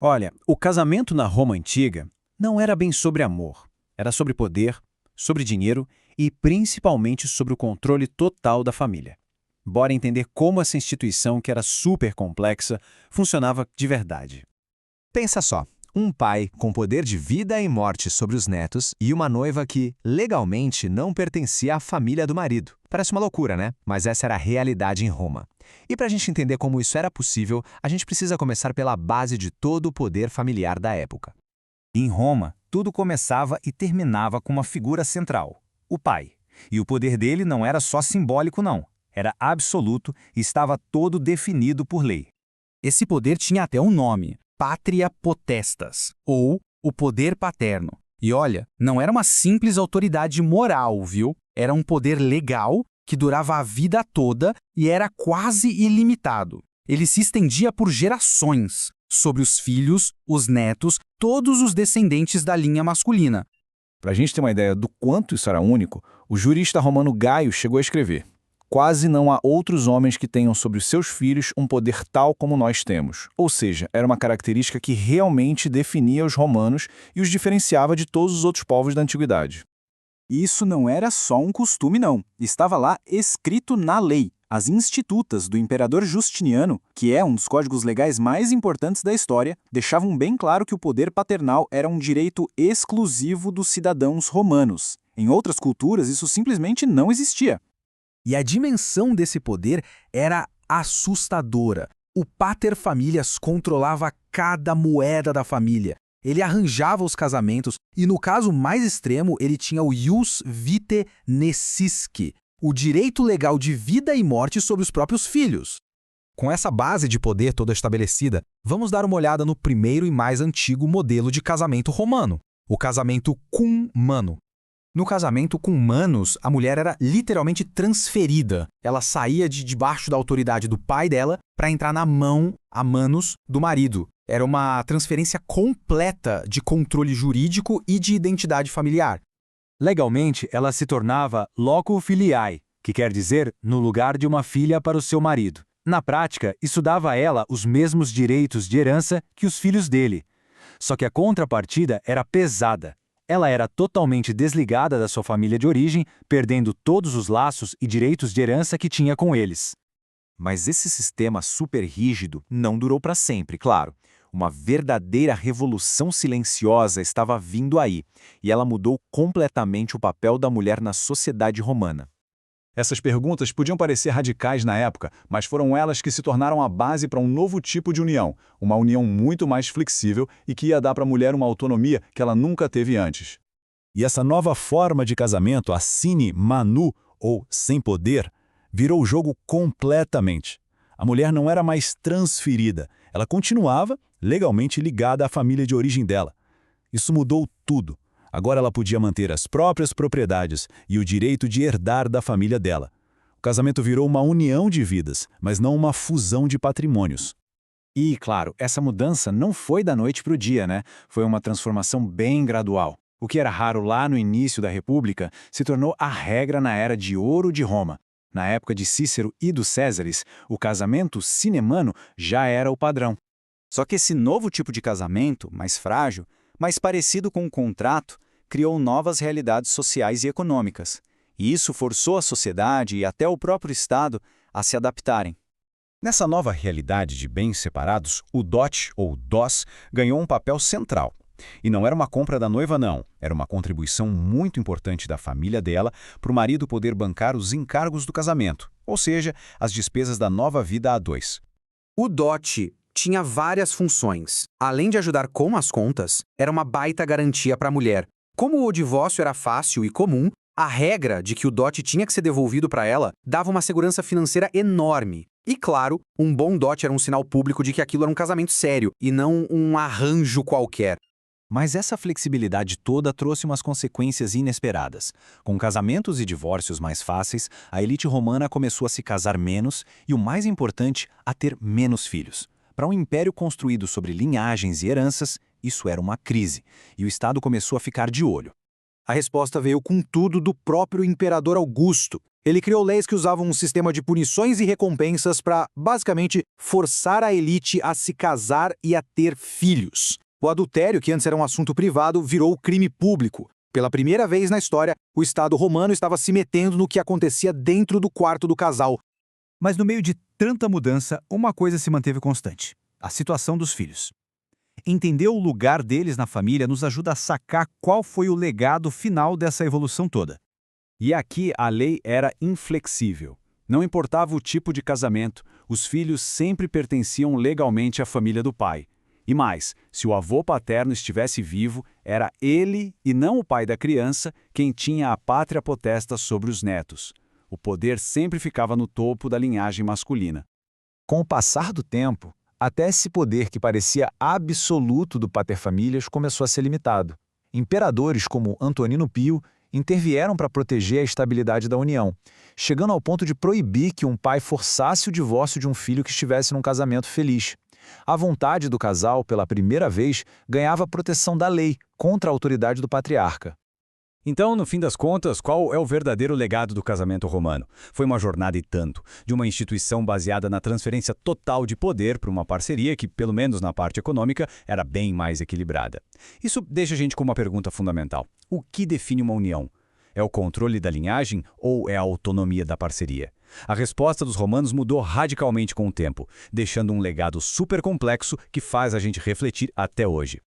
Olha, o casamento na Roma antiga não era bem sobre amor. Era sobre poder, sobre dinheiro e principalmente sobre o controle total da família. Bora entender como essa instituição, que era super complexa, funcionava de verdade. Pensa só, um pai com poder de vida e morte sobre os netos e uma noiva que, legalmente, não pertencia à família do marido. Parece uma loucura, né? Mas essa era a realidade em Roma. E para a gente entender como isso era possível, a gente precisa começar pela base de todo o poder familiar da época. Em Roma, tudo começava e terminava com uma figura central, o pai. E o poder dele não era só simbólico, não. Era absoluto e estava todo definido por lei. Esse poder tinha até um nome, Pátria Potestas, ou o poder paterno. E olha, não era uma simples autoridade moral, viu? Era um poder legal que durava a vida toda e era quase ilimitado. Ele se estendia por gerações, sobre os filhos, os netos, todos os descendentes da linha masculina. Para a gente ter uma ideia do quanto isso era único, o jurista romano Gaio chegou a escrever: quase não há outros homens que tenham sobre os seus filhos um poder tal como nós temos. Ou seja, era uma característica que realmente definia os romanos e os diferenciava de todos os outros povos da antiguidade. Isso não era só um costume, não. Estava lá escrito na lei. As Institutas do imperador Justiniano, que é um dos códigos legais mais importantes da história, deixavam bem claro que o poder paternal era um direito exclusivo dos cidadãos romanos. Em outras culturas, isso simplesmente não existia. E a dimensão desse poder era assustadora. O pater familias controlava cada moeda da família. Ele arranjava os casamentos e, no caso mais extremo, ele tinha o ius vitae nescisque, o direito legal de vida e morte sobre os próprios filhos. Com essa base de poder toda estabelecida, vamos dar uma olhada no primeiro e mais antigo modelo de casamento romano, o casamento cum mano. No casamento com manos, a mulher era literalmente transferida. Ela saía de debaixo da autoridade do pai dela para entrar na mão, a manos, do marido. Era uma transferência completa de controle jurídico e de identidade familiar. Legalmente, ela se tornava loco filiae, que quer dizer no lugar de uma filha para o seu marido. Na prática, isso dava a ela os mesmos direitos de herança que os filhos dele. Só que a contrapartida era pesada. Ela era totalmente desligada da sua família de origem, perdendo todos os laços e direitos de herança que tinha com eles. Mas esse sistema super rígido não durou para sempre, claro. Uma verdadeira revolução silenciosa estava vindo aí, e ela mudou completamente o papel da mulher na sociedade romana. Essas perguntas podiam parecer radicais na época, mas foram elas que se tornaram a base para um novo tipo de união, uma união muito mais flexível e que ia dar para a mulher uma autonomia que ela nunca teve antes. E essa nova forma de casamento, a sine manu, ou sem poder, virou o jogo completamente. A mulher não era mais transferida, ela continuava legalmente ligada à família de origem dela. Isso mudou tudo. Agora ela podia manter as próprias propriedades e o direito de herdar da família dela. O casamento virou uma união de vidas, mas não uma fusão de patrimônios. E, claro, essa mudança não foi da noite para o dia, né? Foi uma transformação bem gradual. O que era raro lá no início da República se tornou a regra na Era de Ouro de Roma. Na época de Cícero e dos Césares, o casamento sine mano já era o padrão. Só que esse novo tipo de casamento, mais frágil, mais parecido com um contrato, criou novas realidades sociais e econômicas. E isso forçou a sociedade e até o próprio Estado a se adaptarem. Nessa nova realidade de bens separados, o dote, ou dos, ganhou um papel central. E não era uma compra da noiva, não. Era uma contribuição muito importante da família dela para o marido poder bancar os encargos do casamento, ou seja, as despesas da nova vida a dois. O dote tinha várias funções. Além de ajudar com as contas, era uma baita garantia para a mulher. Como o divórcio era fácil e comum, a regra de que o dote tinha que ser devolvido para ela dava uma segurança financeira enorme. E claro, um bom dote era um sinal público de que aquilo era um casamento sério e não um arranjo qualquer. Mas essa flexibilidade toda trouxe umas consequências inesperadas. Com casamentos e divórcios mais fáceis, a elite romana começou a se casar menos e, o mais importante, a ter menos filhos. Para um império construído sobre linhagens e heranças, isso era uma crise, e o Estado começou a ficar de olho. A resposta veio com tudo do próprio imperador Augusto. Ele criou leis que usavam um sistema de punições e recompensas para, basicamente, forçar a elite a se casar e a ter filhos. O adultério, que antes era um assunto privado, virou crime público. Pela primeira vez na história, o Estado romano estava se metendo no que acontecia dentro do quarto do casal. Mas no meio de tanta mudança, uma coisa se manteve constante: a situação dos filhos. Entender o lugar deles na família nos ajuda a sacar qual foi o legado final dessa evolução toda. E aqui a lei era inflexível. Não importava o tipo de casamento, os filhos sempre pertenciam legalmente à família do pai. E mais, se o avô paterno estivesse vivo, era ele, e não o pai da criança, quem tinha a pátria potesta sobre os netos. O poder sempre ficava no topo da linhagem masculina. Com o passar do tempo, até esse poder que parecia absoluto do paterfamilias começou a ser limitado. Imperadores como Antonino Pio intervieram para proteger a estabilidade da união, chegando ao ponto de proibir que um pai forçasse o divórcio de um filho que estivesse num casamento feliz. A vontade do casal, pela primeira vez, ganhava proteção da lei contra a autoridade do patriarca. Então, no fim das contas, qual é o verdadeiro legado do casamento romano? Foi uma jornada e tanto, de uma instituição baseada na transferência total de poder para uma parceria que, pelo menos na parte econômica, era bem mais equilibrada. Isso deixa a gente com uma pergunta fundamental. O que define uma união? É o controle da linhagem ou é a autonomia da parceria? A resposta dos romanos mudou radicalmente com o tempo, deixando um legado super complexo que faz a gente refletir até hoje.